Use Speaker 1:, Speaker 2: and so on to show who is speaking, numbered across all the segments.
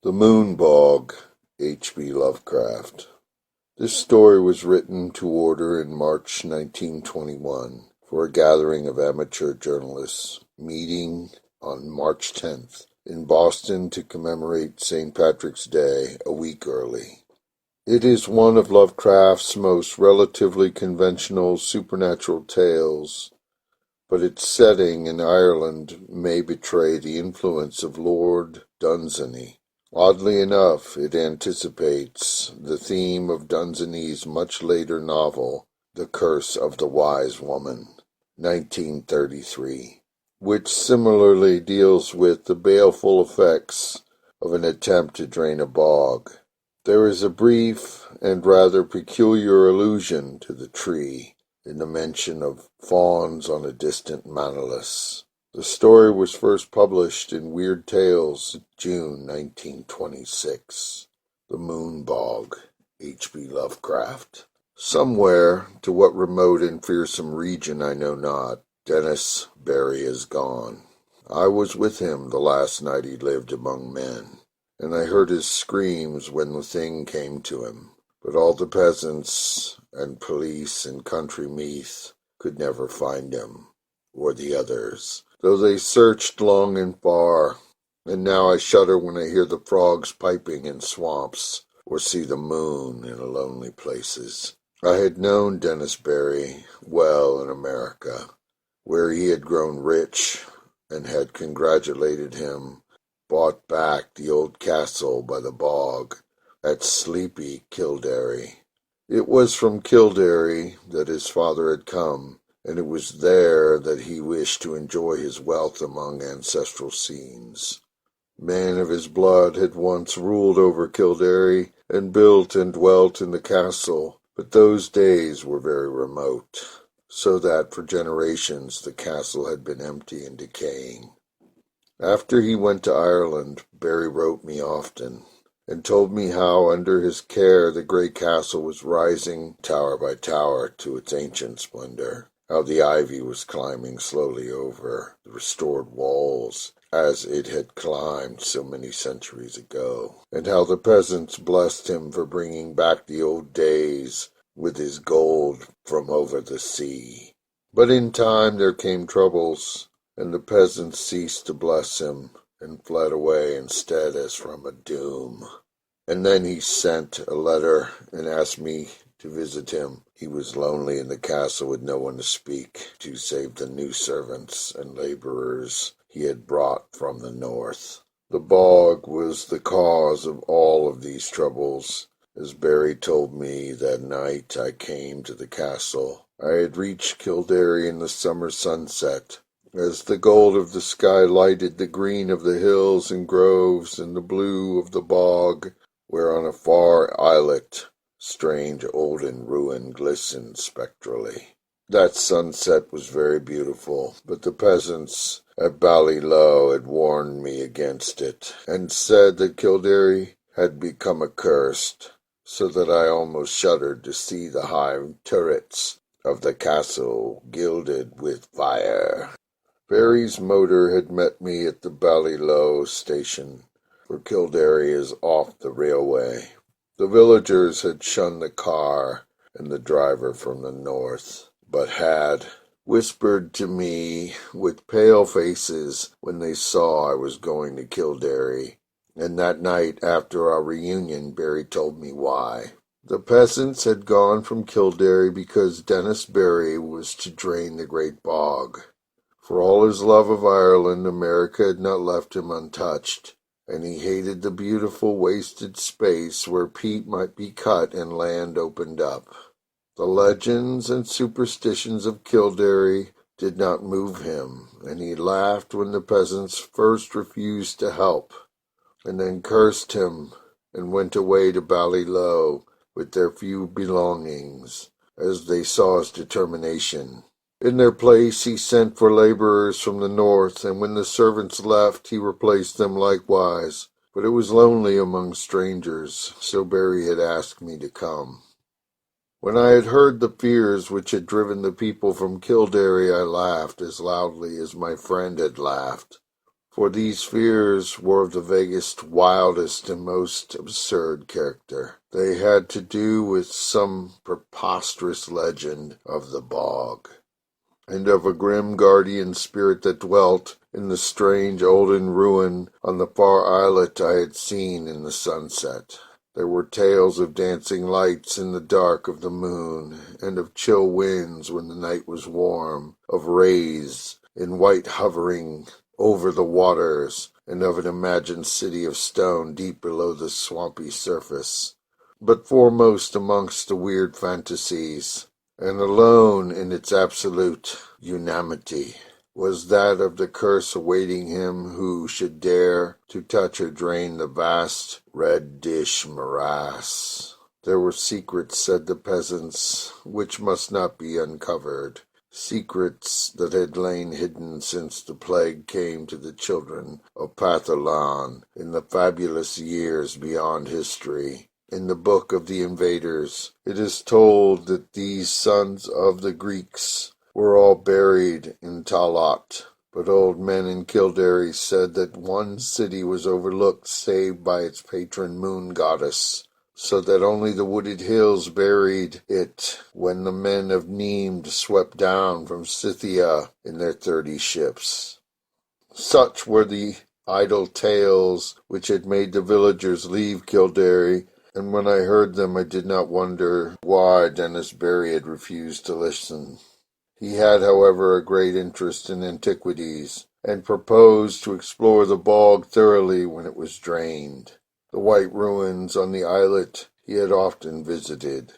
Speaker 1: The Moon-Bog, H. P. Lovecraft. This story was written to order in March 1921 for a gathering of amateur journalists meeting on March 10th in Boston to commemorate St. Patrick's Day a week early. It is one of Lovecraft's most relatively conventional supernatural tales, but its setting in Ireland may betray the influence of Lord Dunsany. Oddly enough, it anticipates the theme of Dunsany's much later novel, The Curse of the Wise Woman, 1933, which similarly deals with the baleful effects of an attempt to drain a bog. There is a brief and rather peculiar allusion to the tree in the mention of fawns on a distant manalus. The story was first published in Weird Tales, June 1926. The Moon-Bog, H.P. Lovecraft. Somewhere, to what remote and fearsome region I know not, Dennis Barry is gone. I was with him the last night he lived among men, and I heard his screams when the thing came to him. But all the peasants and police and country Meath could never find him, or the others, though they searched long and far, and now I shudder when I hear the frogs piping in swamps, or see the moon in lonely places. I had known Dennis Barry well in America, where he had grown rich, and had congratulated him, bought back the old castle by the bog at sleepy Kildare. It was from Kildare that his father had come, and it was there that he wished to enjoy his wealth among ancestral scenes. Men of his blood had once ruled over Kildare, and built and dwelt in the castle, but those days were very remote, so that for generations the castle had been empty and decaying. After he went to Ireland, Barry wrote me often, and told me how under his care the great castle was rising tower by tower to its ancient splendor, how the ivy was climbing slowly over the restored walls as it had climbed so many centuries ago, and how the peasants blessed him for bringing back the old days with his gold from over the sea. But in time there came troubles, and the peasants ceased to bless him, and fled away instead as from a doom. And then he sent a letter and asked me to visit him. He was lonely in the castle with no one to speak to save the new servants and laborers he had brought from the north. The bog was the cause of all of these troubles. As Barry told me that night I came to the castle, I had reached Kildare in the summer sunset, as the gold of the sky lighted the green of the hills and groves and the blue of the bog, where on a far islet strange olden ruin glistened spectrally. That sunset was very beautiful, but the peasants at Ballylough had warned me against it, and said that Kildare had become accursed, so that I almost shuddered to see the high turrets of the castle gilded with fire. Barry's motor had met me at the Ballylough station, for Kildare is off the railway. The villagers had shunned the car and the driver from the north, but had whispered to me with pale faces when they saw I was going to Kildare, and that night after our reunion Barry told me why. The peasants had gone from Kildare because Dennis Barry was to drain the great bog. For all his love of Ireland, America had not left him untouched, and he hated the beautiful wasted space where peat might be cut and land opened up. The legends and superstitions of Kildare did not move him, and he laughed when the peasants first refused to help, and then cursed him and went away to Ballylough with their few belongings, as they saw his determination. In their place he sent for laborers from the north, and when the servants left he replaced them likewise. But it was lonely among strangers, so Barry had asked me to come. When I had heard the fears which had driven the people from Kildare, I laughed as loudly as my friend had laughed, for these fears were of the vaguest, wildest, and most absurd character. They had to do with some preposterous legend of the bog, and of a grim guardian spirit that dwelt in the strange olden ruin on the far islet I had seen in the sunset. There were tales of dancing lights in the dark of the moon, and of chill winds when the night was warm, of rays in white hovering over the waters, and of an imagined city of stone deep below the swampy surface. But foremost amongst the weird fantasies, and alone in its absolute unanimity, was that of the curse awaiting him who should dare to touch or drain the vast red dish morass. There were secrets, said the peasants, which must not be uncovered, secrets that had lain hidden since the plague came to the children of Pathalan in the fabulous years beyond history. In the book of the invaders, it is told that these sons of the Greeks were all buried in Talat, but old men in Kildare said that one city was overlooked save by its patron moon goddess, so that only the wooded hills buried it when the men of Nemed swept down from Scythia in their 30 ships. Such were the idle tales which had made the villagers leave Kildare, and when I heard them I did not wonder why Dennis Barry had refused to listen. He had, however, a great interest in antiquities, and proposed to explore the bog thoroughly when it was drained. The white ruins on the islet he had often visited,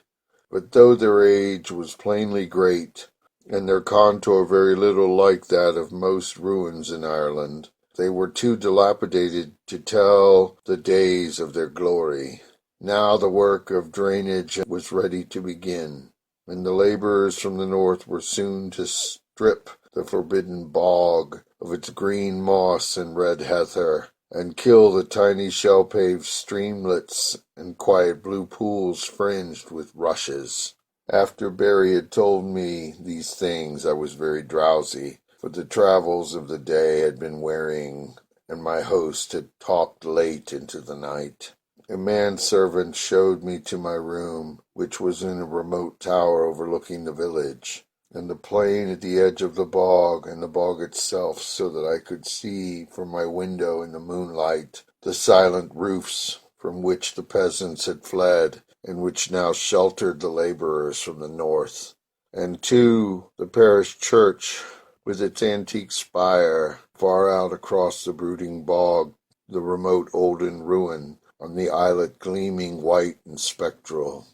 Speaker 1: but though their age was plainly great, and their contour very little like that of most ruins in Ireland, they were too dilapidated to tell the days of their glory. Now the work of drainage was ready to begin, and the laborers from the north were soon to strip the forbidden bog of its green moss and red heather, and kill the tiny shell-paved streamlets and quiet blue pools fringed with rushes. After Barry had told me these things I was very drowsy, for the travels of the day had been wearing, and my host had talked late into the night. A manservant showed me to my room, which was in a remote tower overlooking the village, and the plain at the edge of the bog, and the bog itself, so that I could see from my window in the moonlight the silent roofs from which the peasants had fled, and which now sheltered the laborers from the north, and too the parish church, with its antique spire, far out across the brooding bog, the remote olden ruin, on the islet gleaming white and spectral.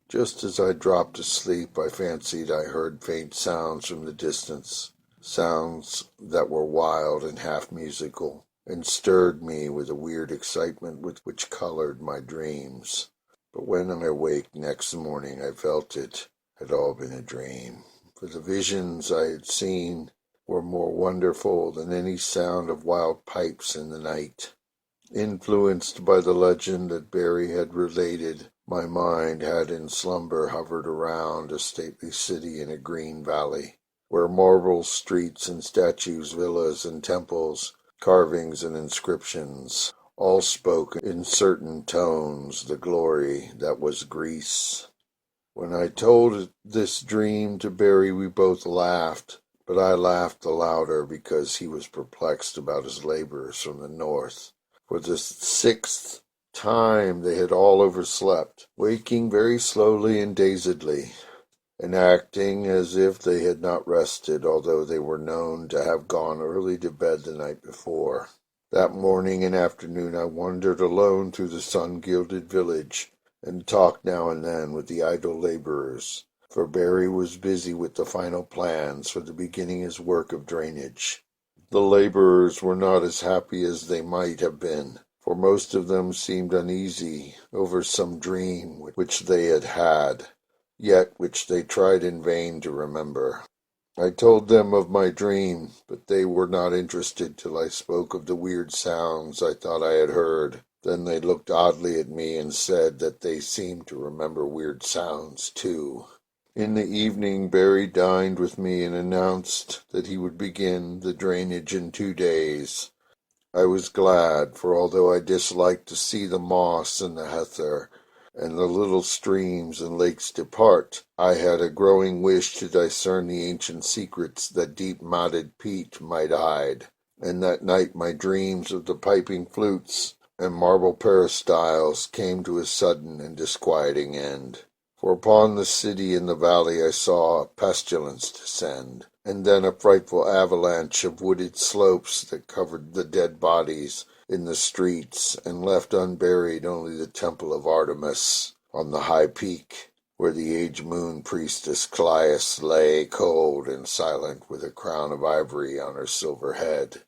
Speaker 1: Just as I dropped asleep, I fancied I heard faint sounds from the distance, sounds that were wild and half-musical, and stirred me with a weird excitement which colored my dreams. But when I awaked next morning, I felt it had all been a dream, for the visions I had seen were more wonderful than any sound of wild pipes in the night. Influenced by the legend that Barry had related, my mind had in slumber hovered around a stately city in a green valley, where marble streets and statues, villas and temples, carvings and inscriptions, all spoke in certain tones the glory that was Greece. When I told this dream to Barry, we both laughed, but I laughed the louder because he was perplexed about his laborers from the north. For the 6th time they had all overslept, waking very slowly and dazedly, and acting as if they had not rested, although they were known to have gone early to bed the night before. That morning and afternoon I wandered alone through the sun-gilded village, and talked now and then with the idle laborers, for Barry was busy with the final plans for the beginning his work of drainage. The laborers were not as happy as they might have been, for most of them seemed uneasy over some dream which they had had, yet which they tried in vain to remember. I told them of my dream, but they were not interested till I spoke of the weird sounds I thought I had heard. Then they looked oddly at me and said that they seemed to remember weird sounds too. In the evening Barry dined with me and announced that he would begin the drainage in 2 days, I was glad, for although I disliked to see the moss and the heather and the little streams and lakes depart, I had a growing wish to discern the ancient secrets that deep modded peat might hide. And that night my dreams of the piping flutes and marble peristyles came to a sudden and disquieting end. For upon the city in the valley I saw a pestilence descend, and then a frightful avalanche of wooded slopes that covered the dead bodies in the streets, and left unburied only the temple of Artemis on the high peak, where the aged moon priestess Callias lay cold and silent with a crown of ivory on her silver head.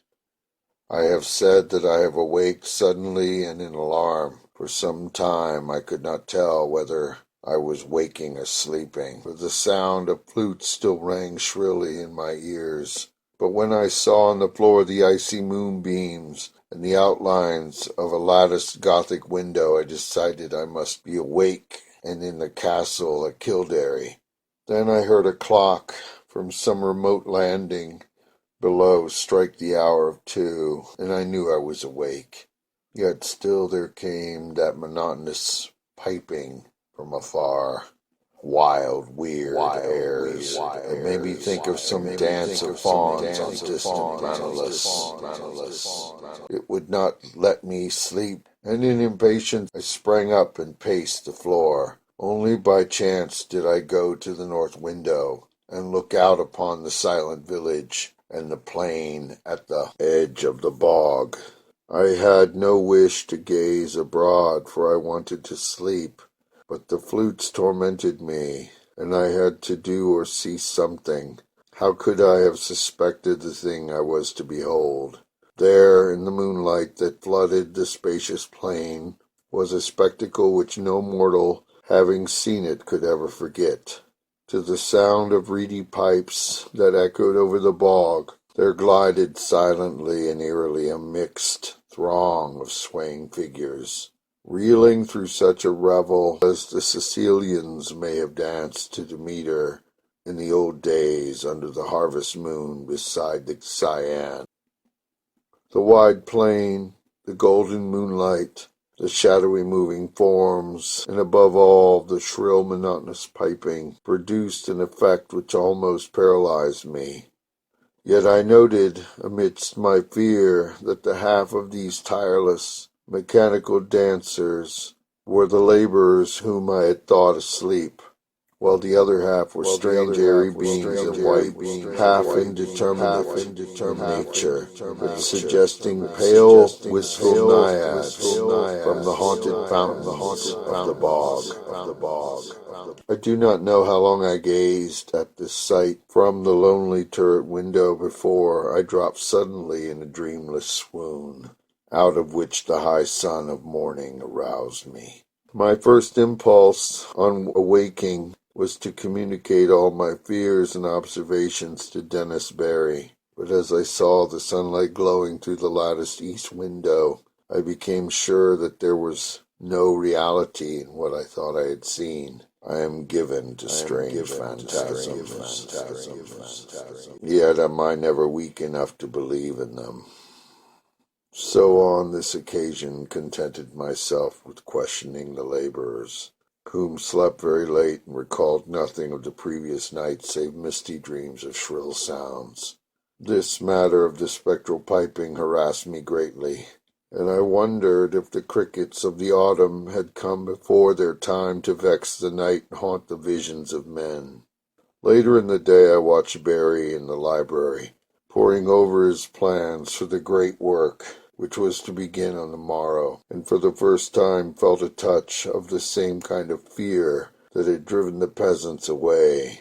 Speaker 1: I have said that I have awaked suddenly and in alarm. For some time I could not tell whether I was waking or sleeping, for the sound of flutes still rang shrilly in my ears. But when I saw on the floor the icy moonbeams and the outlines of a latticed Gothic window, I decided I must be awake and in the castle at Kildare. Then I heard a clock from some remote landing below strike the hour of 2, and I knew I was awake. Yet still there came that monotonous piping from afar, wild, weird airs. It made me think of some dance of fauns on distant Manilus. It would not let me sleep, and in impatience I sprang up and paced the floor. Only by chance did I go to the north window and look out upon the silent village and the plain at the edge of the bog. I had no wish to gaze abroad, for I wanted to sleep, but the flutes tormented me, and I had to do or see something. How could I have suspected the thing I was to behold? There, in the moonlight that flooded the spacious plain, was a spectacle which no mortal, having seen it, could ever forget. To the sound of reedy pipes that echoed over the bog, there glided silently and eerily a mixed throng of swaying figures, reeling through such a revel as the Sicilians may have danced to Demeter in the old days under the harvest moon beside the Cyane. The wide plain, the golden moonlight, the shadowy moving forms, and above all the shrill monotonous piping, produced an effect which almost paralyzed me. Yet I noted, amidst my fear, that the half of these tireless, mechanical dancers were the laborers whom I had thought asleep, while the other half were strange airy beings of white, half indeterminate in nature, but suggesting pale, wistful naiads from the haunted fountains of the bog. I do not know how long I gazed at this sight from the lonely turret window before I dropped suddenly in a dreamless swoon, out of which the high sun of morning aroused me. My first impulse on awaking was to communicate all my fears and observations to Dennis Barry, but as I saw the sunlight glowing through the latticed east window, I became sure that there was no reality in what I thought I had seen. I am given to strange phantasms, yet am I never weak enough to believe in them. So on this occasion contented myself with questioning the laborers, whom slept very late and recalled nothing of the previous night save misty dreams of shrill sounds. This matter of the spectral piping harassed me greatly, and I wondered if the crickets of the autumn had come before their time to vex the night and haunt the visions of men. Later in the day I watched Barry in the library, poring over his plans for the great work which was to begin on the morrow, and for the first time felt a touch of the same kind of fear that had driven the peasants away.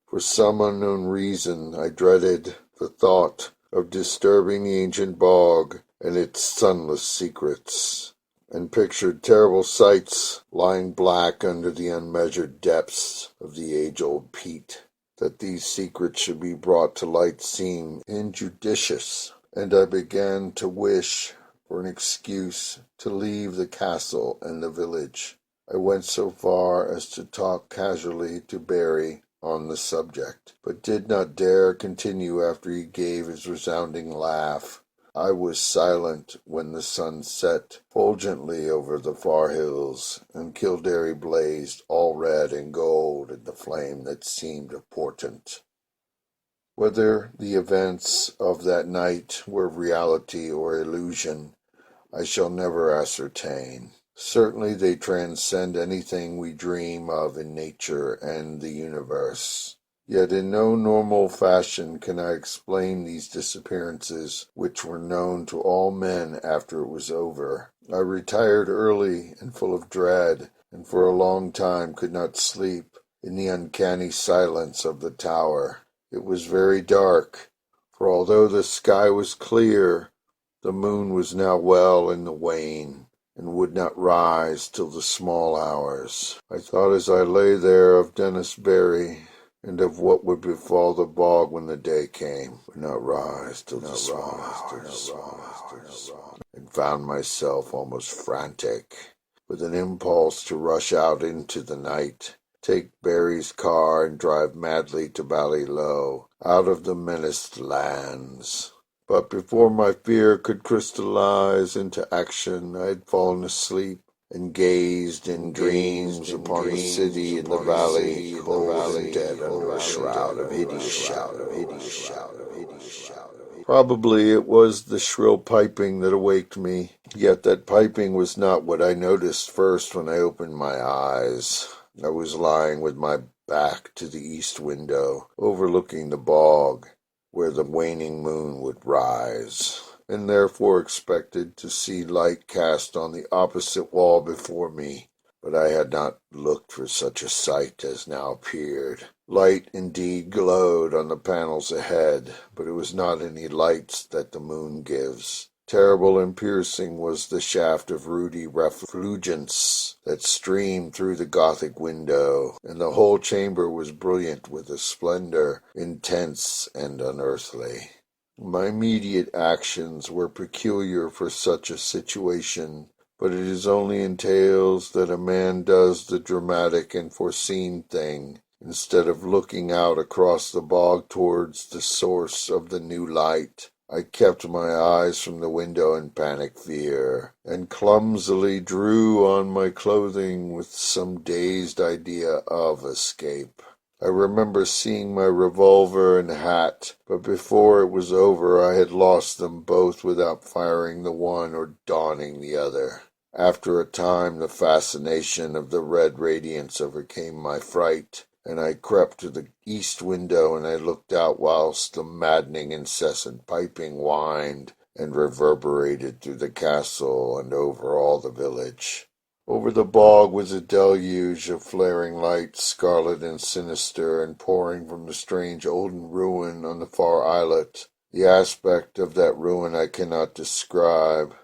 Speaker 1: For some unknown reason I dreaded the thought of disturbing the ancient bog and its sunless secrets, and pictured terrible sights lying black under the unmeasured depths of the age-old peat. That these secrets should be brought to light seemed injudicious, and I began to wish for an excuse to leave the castle and the village. I went so far as to talk casually to Barry on the subject, but did not dare continue after he gave his resounding laugh, I was silent when the sun set fulgently over the far hills, and Kildare blazed all red and gold in the flame that seemed a portent. Whether the events of that night were reality or illusion, I shall never ascertain. Certainly they transcend anything we dream of in nature and the universe. Yet in no normal fashion can I explain these disappearances which were known to all men after it was over. I retired early and full of dread, and for a long time could not sleep in the uncanny silence of the tower. It was very dark, for although the sky was clear, the moon was now well in the wane, and would not rise till the small hours. I thought as I lay there of Dennis Berry, and of what would befall the bog when the day came. Would not rise till the small hours, and found myself almost frantic, with an impulse to rush out into the night, take Berry's car, and drive madly to Ballylough, out of the menaced lands. But before my fear could crystallize into action, I had fallen asleep, and gazed in dreams upon a city in the valley, cold and dead under a shroud of hideous Probably it was the shrill piping that awaked me, yet that piping was not what I noticed first when I opened my eyes. I was lying with my back to the east window, overlooking the bog, where the waning moon would rise, and therefore expected to see light cast on the opposite wall before me. But I had not looked for such a sight as now appeared. Light indeed glowed on the panels ahead, but it was not any lights that the moon gives. Terrible and piercing was the shaft of ruddy refulgence that streamed through the Gothic window, and the whole chamber was brilliant with a splendor intense and unearthly. My immediate actions were peculiar for such a situation, but it is only in tales that a man does the dramatic and foreseen thing. Instead of looking out across the bog towards the source of the new light, I kept my eyes from the window in panic fear, and clumsily drew on my clothing with some dazed idea of escape. I remember seeing my revolver and hat, but before it was over I had lost them both without firing the one or donning the other. After a time the fascination of the red radiance overcame my fright, and I crept to the east window, and I looked out whilst the maddening incessant piping whined and reverberated through the castle and over all the village. Over the bog was a deluge of flaring light, scarlet and sinister, and pouring from the strange olden ruin on the far islet. The aspect of that ruin I cannot describe.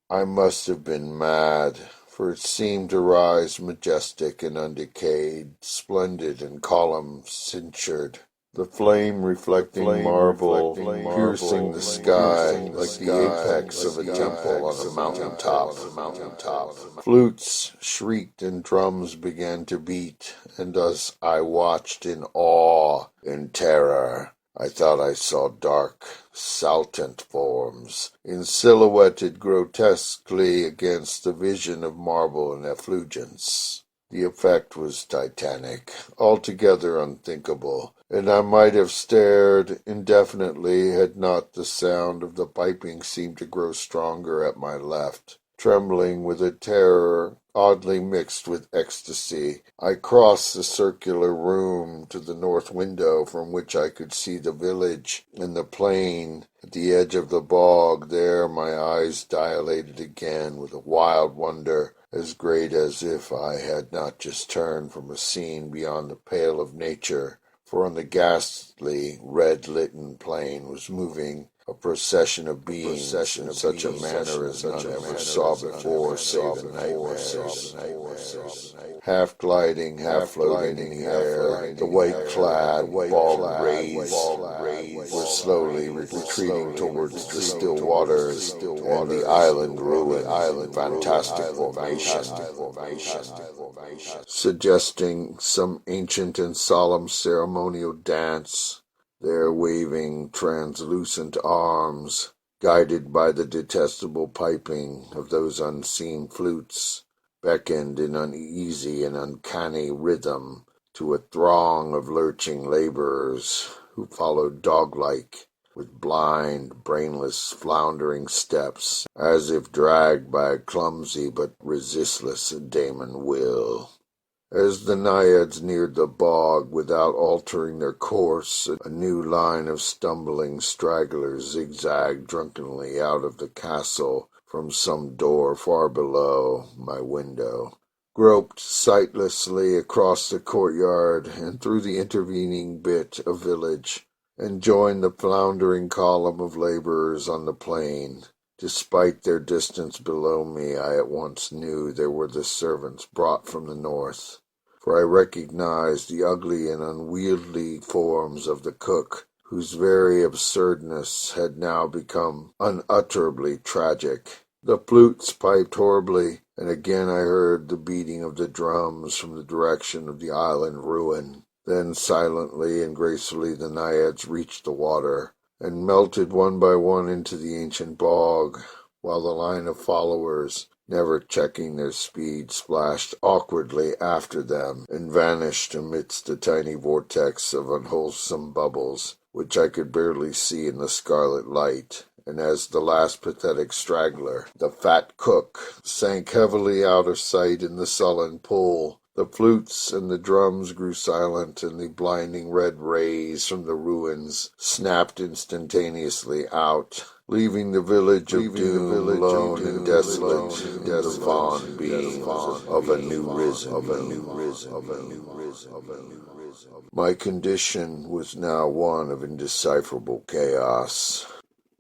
Speaker 1: I must have been mad, for it seemed to rise majestic and undecayed, splendid and column cinctured, the flame reflecting marble, piercing the sky like the apex of a temple on a mountain top. Flutes shrieked and drums began to beat, and as I watched in awe and terror, I thought I saw dark, saltant forms, silhouetted grotesquely against the vision of marble and effulgence. The effect was titanic, altogether unthinkable, and I might have stared indefinitely had not the sound of the piping seemed to grow stronger at my left. Trembling with a terror oddly mixed with ecstasy, I crossed the circular room to the north window, from which I could see the village and the plain at the edge of the bog. There my eyes dilated again with a wild wonder as great as if I had not just turned from a scene beyond the pale of nature, for on the ghastly, red-litten plain was moving a procession of beings in such a manner as none ever saw before, save in nightmares. Half gliding, half floating in the air, the white-clad, bald rays were slowly retreating towards the still waters and the island ruin, fantastic formation, suggesting some ancient and solemn ceremonial dance. Their waving translucent arms guided by the detestable piping of those unseen flutes, beckoned in uneasy and uncanny rhythm to a throng of lurching laborers who followed dog-like with blind, brainless, floundering steps, as if dragged by a clumsy but resistless daemon will. As the naiads neared the bog without altering their course, a new line of stumbling stragglers zigzagged drunkenly out of the castle from some door far below my window, groped sightlessly across the courtyard and through the intervening bit of village, and joined the floundering column of laborers on the plain. Despite their distance below me, I at once knew they were the servants brought from the north, for I recognized the ugly and unwieldy forms of the cook, whose very absurdness had now become unutterably tragic. The flutes piped horribly, and again I heard the beating of the drums from the direction of the island ruin. Then silently and gracefully the naiads reached the water, and melted one by one into the ancient bog, while the line of followers, never checking their speed, splashed awkwardly after them and vanished amidst the tiny vortex of unwholesome bubbles, which I could barely see in the scarlet light. And as the last pathetic straggler, the fat cook, sank heavily out of sight in the sullen pool, the flutes and the drums grew silent, and the blinding red rays from the ruins snapped instantaneously out, leaving the village of doom alone and desolate in the wan beams of a new risen. My condition was now one of indecipherable chaos,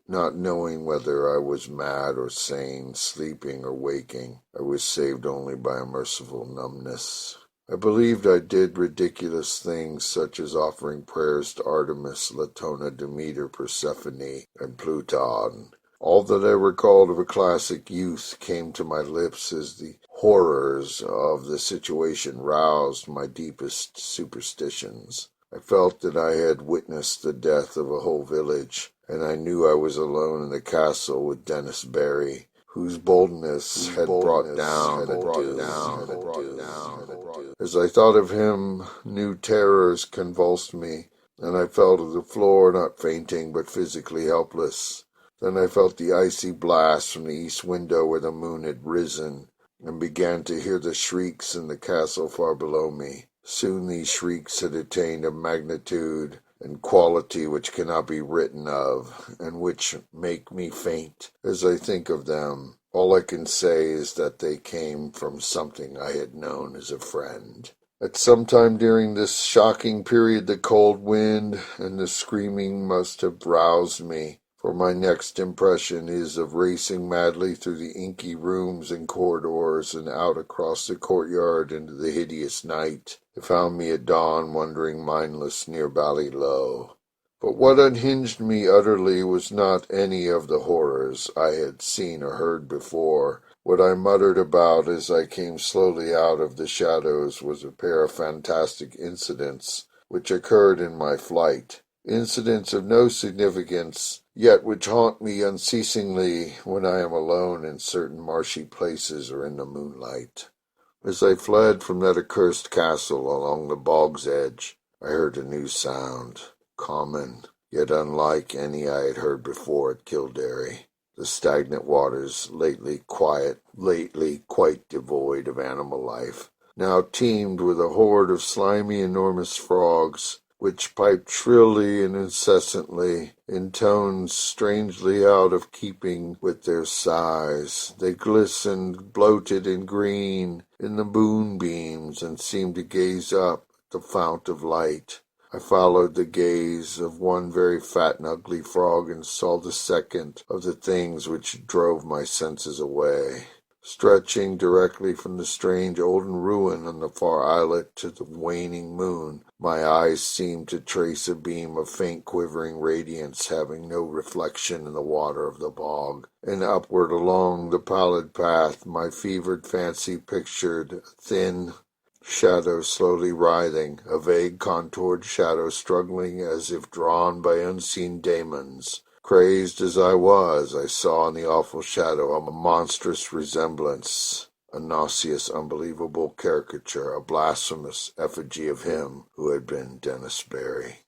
Speaker 1: not knowing whether I was mad or sane, sleeping or waking. I was saved only by a merciful numbness. I believed I did ridiculous things, such as offering prayers to Artemis, Latona, Demeter, Persephone, and Pluton. All that I recalled of a classic youth came to my lips as the horrors of the situation roused my deepest superstitions. I felt that I had witnessed the death of a whole village, and I knew I was alone in the castle with Dennis Barry, whose boldness had brought down the doom. As I thought of him, new terrors convulsed me, and I fell to the floor, not fainting, but physically helpless. Then I felt the icy blast from the east window where the moon had risen, and began to hear the shrieks in the castle far below me. Soon these shrieks had attained a magnitude and quality which cannot be written of, and which make me faint as I think of them. All I can say is that they came from something I had known as a friend. At some time during this shocking period the cold wind and the screaming must have roused me, for my next impression is of racing madly through the inky rooms and corridors and out across the courtyard into the hideous night. It found me at dawn wandering mindless near Ballylough. But what unhinged me utterly was not any of the horrors I had seen or heard before. What I muttered about as I came slowly out of the shadows was a pair of fantastic incidents which occurred in my flight. Incidents of no significance, yet which haunt me unceasingly when I am alone in certain marshy places or in the moonlight. As I fled from that accursed castle along the bog's edge, I heard a new sound, common, yet unlike any I had heard before at Kildare. The stagnant waters, lately quiet, lately quite devoid of animal life, now teemed with a horde of slimy, enormous frogs, which piped shrilly and incessantly, in tones strangely out of keeping with their size. They glistened, bloated and green, in the moonbeams, and seemed to gaze up at the fount of light. I followed the gaze of one very fat and ugly frog, and saw the second of the things which drove my senses away. Stretching directly from the strange olden ruin on the far islet to the waning moon, my eyes seemed to trace a beam of faint quivering radiance having no reflection in the water of the bog, and upward along the pallid path my fevered fancy pictured a thin shadow slowly writhing, a vague contoured shadow struggling as if drawn by unseen daemons, Crazed as I was, I saw in the awful shadow a monstrous resemblance, a nauseous, unbelievable caricature, a blasphemous effigy of him who had been Dennis Barry.